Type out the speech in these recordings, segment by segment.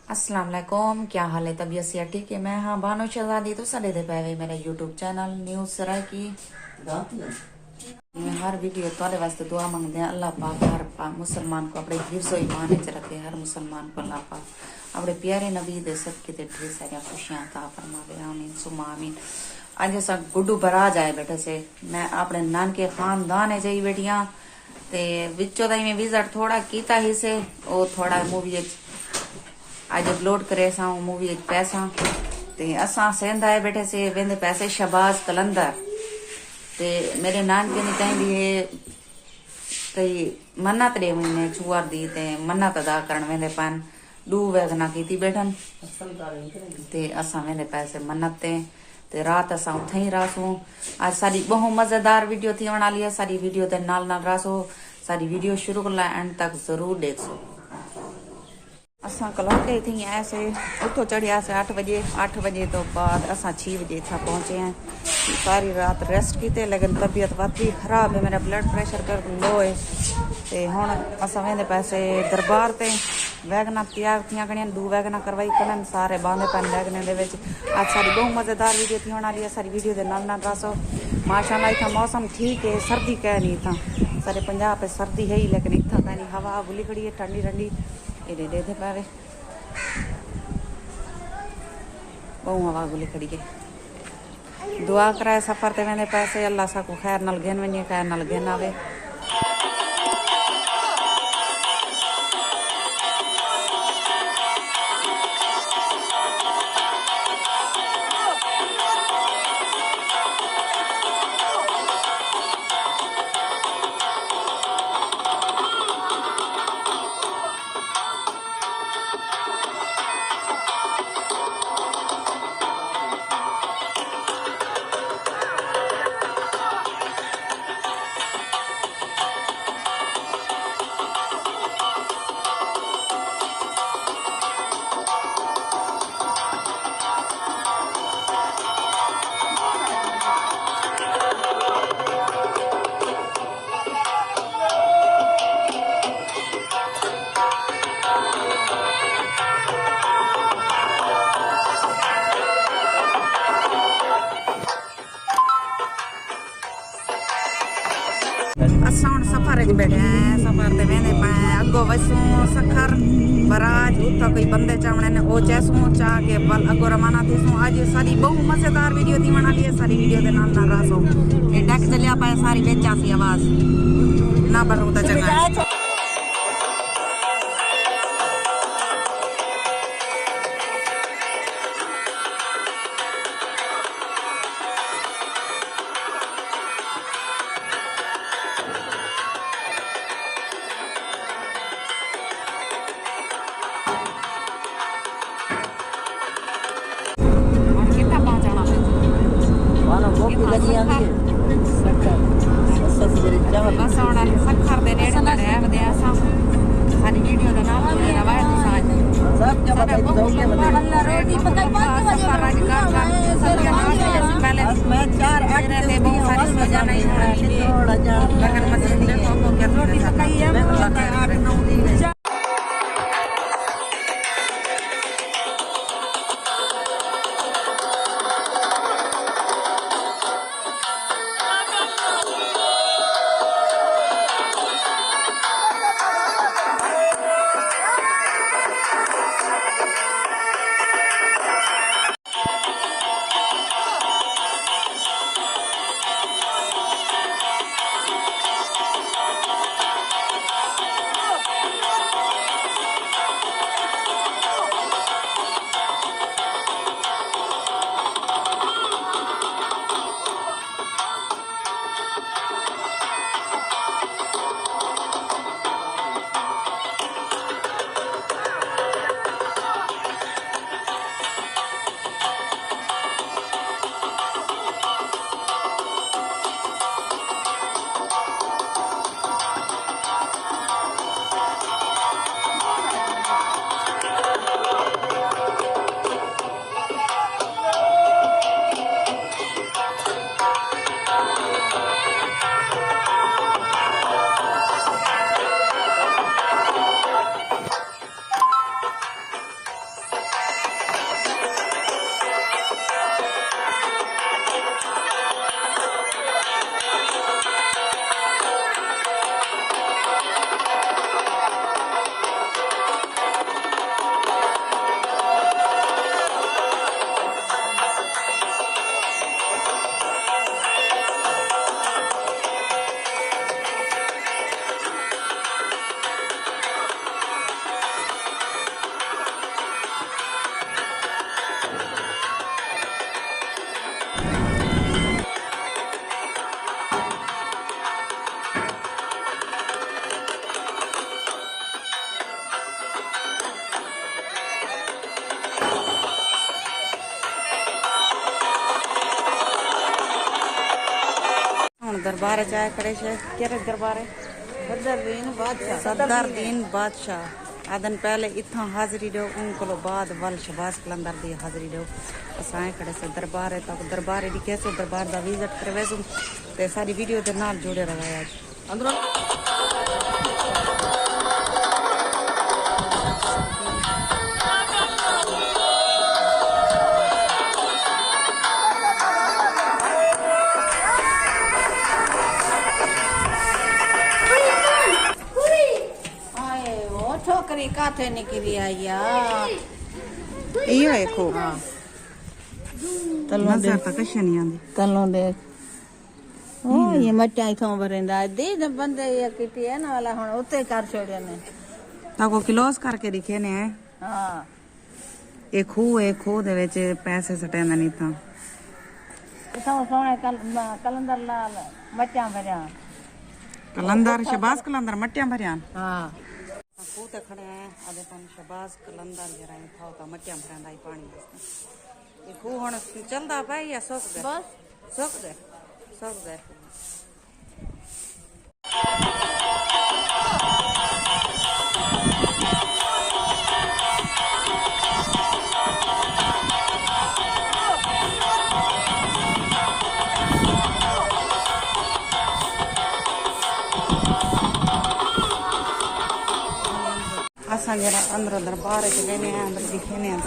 अस्सलाम वालेकुम, क्या हाल है? तबीयत से ठीक है? मैं हाँ बानो शहजादी तो सड़े दे पै मेरा यूट्यूब चैनल न्यूज़ सराय की मैं हर वीडियो तुम्हारे वास्ते दुआ मंगते हैं। अल्लाह पाक हर मुसलमान को अपने हिफ्ज़ो ईमान च रखे। हर मुसलमान को अल्लाह पाक अपने प्यारे नबी दे सदके ते ढेर सारिया खुशियां अता फरमावे। आमीन सुमा आमीन। अज अस गुड्डू बराज आए बैठे से मैं अपने नानके खानदान जाई बैठी हाँ ते विचों दा मैं विजिट थोड़ा कीता ही से ओ थोड़ा मूवी अज अपलोड करे मूवी पैसा ते असा सेंध आए बैठे से वेंदे पैसे शहबाज कलंदर ते मेरे नानके ने कहीं भी कई मन्नत दे महीने छुआर दी ते मन्नत अदा करन वेंदे पान डू वैगना की बैठन ते असा वेंदे पैसे मन्नत ते रात असा उथे ही रासू। आज सारी बहु मजेदार वीडियो थी होने वाली है। सारी वीडियो के नाल नाल रासो। सारी वीडियो शुरू कर ला एंड तक जरूर देखो। असा कलौटे थी ऐसे उतो चढ़िया से 8 बजे। 8 बजे तो बाद असा 6 बजे इतना पहुंचे हैं। सारी रात रेस्ट की लेकिन तबीयत वाकई खराब है। मेरा ब्लड प्रेशर कर लो है ते हुण असा वेंदे पैसे दरबार ते वैगना तैयार थियां कणियां 2 वैगना करवाई कलन सारे बांधे पैन वैगने दे विच। आज सारी बहुत मजेदार वीडियो थी होने वाली है। सारी वीडियो दे नाल नाल रासो। माशाल्लाह इतना मौसम ठीक है। सर्दी कह नहीं था सारे पंजाब पे सर्दी है ही लेकिन इतना कह नहीं हवा बुली खड़ी है ठंडी ठंडी ये दे पावे बहु हवा गुली खड़ी है। दुआ कराए सफर ते वेंदे पैसे अल्लाह सा को खैर नल गिन वने खैर नल गिन आवे। असा हूँ सफर बैठे हैं। सफर ते वेंदे पे अगो वसू सखर बराज उतो कोई बंदे चावने ने ओ चैसू चाह के बल अगो रवाना थीसू। आज सारी बहु मजेदार वीडियो थी वना लिए सारी वीडियो दे नाल नाल रासो ए डक चलिया पाए सारी बेचा सी आवाज ना बनू ता चंगा। बस आने सखर दे नेड़े रह वदे असा सारी वीडियो दा नाम रवायत साज सब जब रोटी पकाई 5 बजे राज का पहले मैं 4-8 दे बहुत सारी सजा नहीं होना लेकिन मशीन देखो को क्या रोटी पकाई है 8-9 दिन। दरबार चाय करे छे केरे दरबार है सदरुद्दीन बादशाह आदन पहले इतना हाजिरी दो उनको बाद वल शबाज कलंदर दी हाजिरी दो असाए खड़े से दरबार है तब दरबार दी कैसे दरबार दा विजिट करवे सु ते सारी वीडियो दे नाल जुड़े रहा आज अंदर छोकरी काथे निकली आई यार इयो है खो तलों नजर तक नहीं आंदी तलों देख ओ ये मट्टा इथों भरेंदा दे ने बंदे ये किटी है ना वाला हुन उते कर छोड़े ने ताको क्लोज करके दिखे ने हां एक खो दे विच पैसे सटेंदा नहीं था इथों सोने कलंदर लाल मट्टा भरया कलंदर शबाज कलंदर मट्टियां भरयान हां खूते खड़े हैं आधे पन शबाज कलंदर जरा था तो मट्टियां भरंदा ही पानी वास्ते ये खूह हुन चलदा पे या सुक गए बस सुक गए असा जरा अंदर दरबार च लेने हैं अंदर दिखेने हैं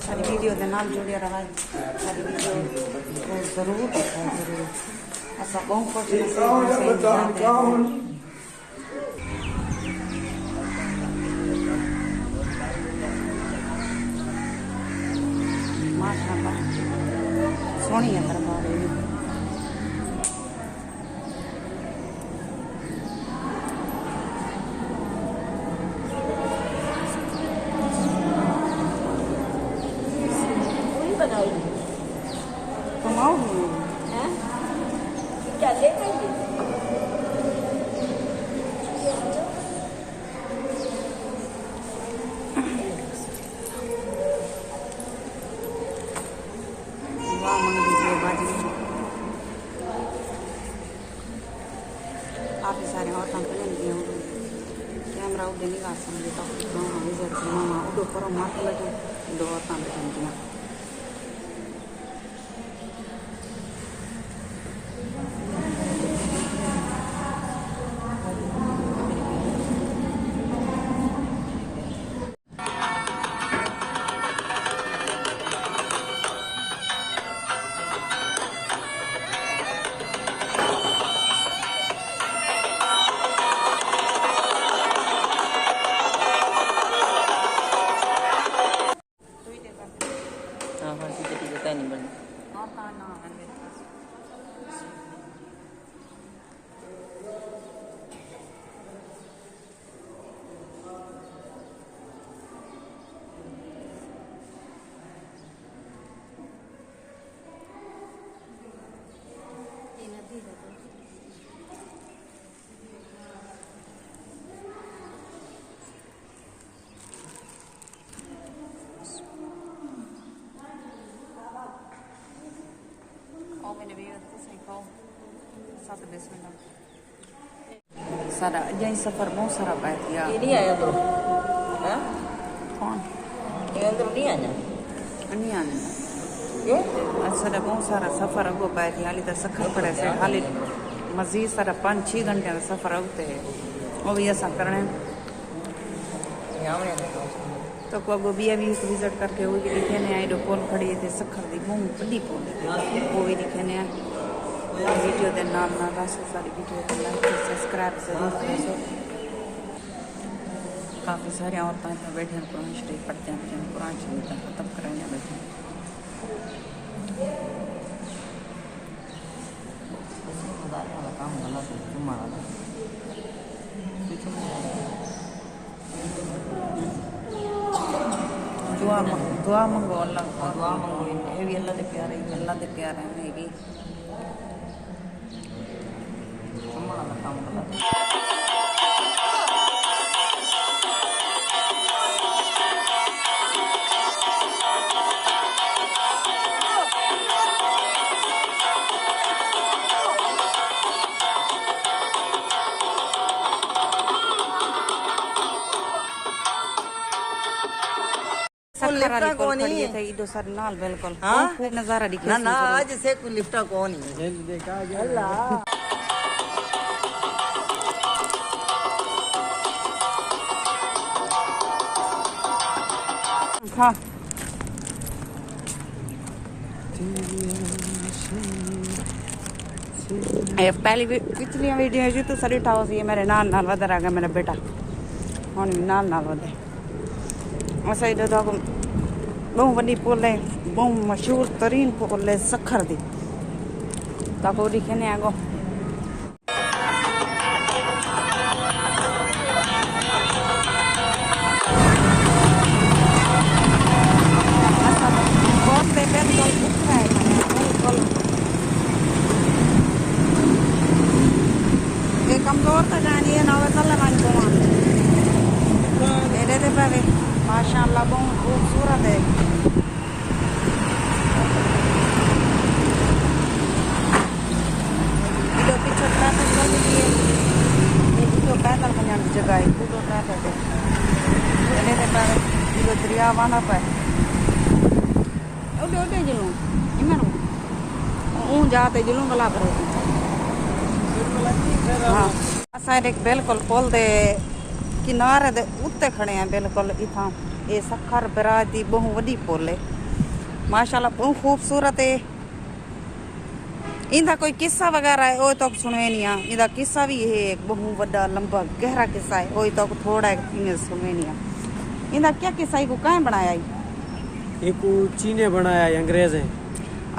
सारी वीडियो के नाल जुड़े रहा सारी वीडियो को जरूर दिखाए जरूर असा बहुत खुश माशाल्लाह सोहनी है दरबार काफ़ी सारे औरतें पहन कैमरा उड़े नहीं कर सकते तो उड़ो करो मार्क लगे दो औरतें पहन दियाँ सारा यही सफर बहुत सारा बैठ गया नहीं आया तो हां कौन ये अंदर नहीं आया नहीं आने क्यों सारा बहुत सारा सफर अगो बैठ गया हाली तो सखर पड़े से हाली मजीद सारा 5-6 घंटे का सफर होते है वो भी ऐसा करने तो को अगो भी विजिट करके वो भी दिखे ने आई पोल खड़ी थे सखर दी बहुत बड़ी पोल वो भी दिखे ने वीडियो के नाल ना रासो सारी वीडियो को लाइक सब्सक्राइब जरूर करो काफ़ी सारी औरतें तो बैठे हैं कुरान शरीफ पढ़ते हैं कुरान शरीफ तक खत्म कराने बैठे दुआ मंगो अल्लाह ये भी अल्लाह के प्यारे में भी को लिफ्टा कोनी थे इडो सर नाल बिल्कुल हाँ? खूब नजारा दिखे ना ना आज से को लिफ्टा कोनी देखा अल्लाह हाँ ये पहली पिछली वीडियो जो तो सरी ठाओ सी मेरे नाल नाल वधर आ गया मेरा बेटा हुन नाल नाल वधे असा इधर तो बहु वडी पुल है बहु मशहूर तरीन पुल है सखर दी ताको दिखे ने आगो कमजोर तो जानी है नवे चल मान को मेरे दे पे माशाल्लाह बहुत खूबसूरत है इधर पीछे ट्रैफिक चल रही है ये तो पैदल कन्या जगह है तो ट्रैफिक है मेरे दे पे इधर दरिया वाला पे ओडे ओडे जलूं इमरो ऊ जाते जलूं वाला पर हाँ असां एक बिल्कुल पुल दे किनारे दे उत्ते खड़े हैं बिल्कुल इथां ये सखर बराज दी बहु वडी पुल है माशाल्लाह बहुत खूबसूरत है इंदा कोई किस्सा वगैरह है वो तो सुने नहीं आ इंदा किस्सा भी है एक बहु वड्डा लंबा गहरा किस्सा है वो तो थोड़ा सुने नहीं आ इंदा क्या किस्सा है को काहे बनाया है एक चीने बनाया है अंग्रेज है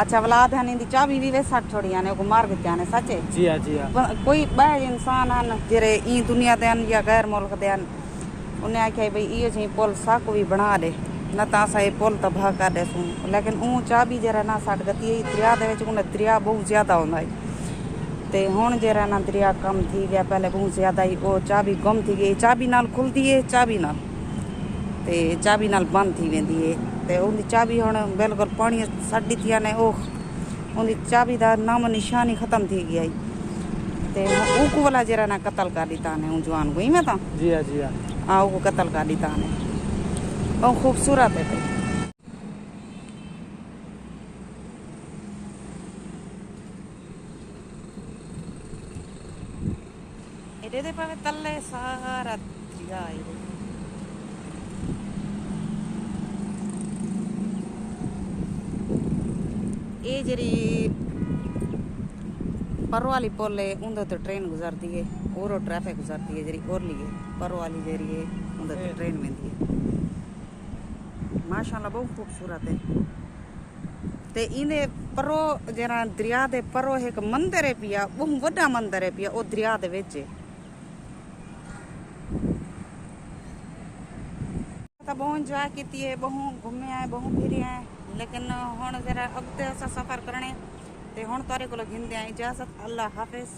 अच्छा औलाद है नी चाबी भी वे सट छोड़ी आने को मार के आने सच है जी हाँ कोई बाहर इंसान आन जेरे ई दुनिया दे आन या गैर मुल्क दे आन उन्हें आख्या भाई इो जी पुल साक भी बना दे न तो असा ये पुल तबाह कर दे सूं लेकिन ऊ चाबी जरा ना सट गती दरिया दे विच उन्हें दरिया बहुत ज्यादा होंदा है ते हुण जरा ना दरिया कम थी गया पहले बहुत ज्यादा ही वो चाबी गुम थी गई चाबी नाल खुलदी है चाबी नाल ते चाबी नाल बंद थी वेंदी है ते उनकी चाबी हुण बिल्कुल पानी सड़ी थी ने ओह उनकी चाबी दा नाम निशान ही खत्म थी गया ते ऊको वाला जरा ना कत्ल कर दिता ने ऊ जवान को ही मैं ता जी हाँ हाँ ऊको कत्ल कर दिता ने बहुत खूबसूरत है भाई इधर दे पावे तल्ले सारा दरिया है ये जरी पर वाली पुल है उधर तो ट्रेन गुजरती है और ट्रैफिक गुजरती है जरी और लिए पर वाली जरी है उधर तो ट्रेन में है माशाल्लाह बहुत खूबसूरत है ते इने परो जरा दरिया दे परो एक मंदिर है पिया बहुत बड़ा मंदिर है पिया वो दरिया दे विच है तो बहुत इंजॉय की है बहुत घूमे आए बहुत फिरे आए लेकिन हुण जरा अगते असां सफ़र करने ते हुण तारे को घिंदे आए इजाज़त अल्लाह हाफिज़।